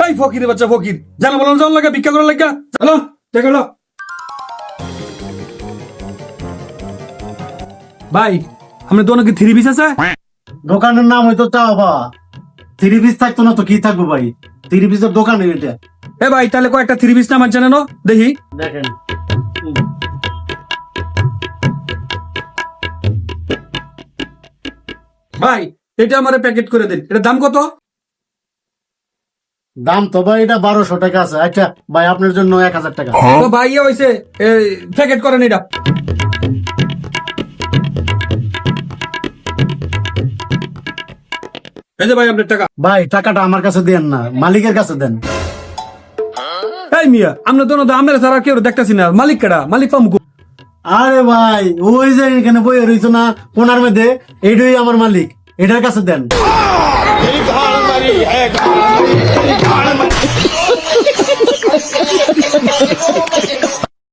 এই ফকিরের বাচ্চা ফকির, জানা বলার যাওয়ার লাগে, ভিক্ষা করার লাগে, চলো দেখো। ভাই আপনার দোকানে কি 3 পিস আছে? দোকানের নাম হয়তো চা বাবা, 3 পিস থাকতো না তো কি থাকবো ভাই, 3 পিসের দোকান এটা। এ ভাই তাহলে কয়েকটা 3 পিস নাম জানেন দেখি। দেখেন ভাই এটা আমার প্যাকেট করে দিন, এটা দাম কত? দাম তো ভাই এটা 1200 টাকা আছে। আচ্ছা ভাই আপনার জন্য 1000 টাকা। ও ভাই হইছে, প্যাকেট করেন এটা। এই যে ভাই আপনার টাকা। ভাই টাকাটা আমার কাছে দেন না, মালিকের কাছে দেন। এই মিয়া আমরা তো আমরা ছাড়া কেউ দেখতেছি না, মালিক কেডা? মালিক পামু। আরে ভাই ওই যে এখানে বই রইছো না কোনার মধ্যে, এইটাই আমার মালিক, এটার কাছে দেন।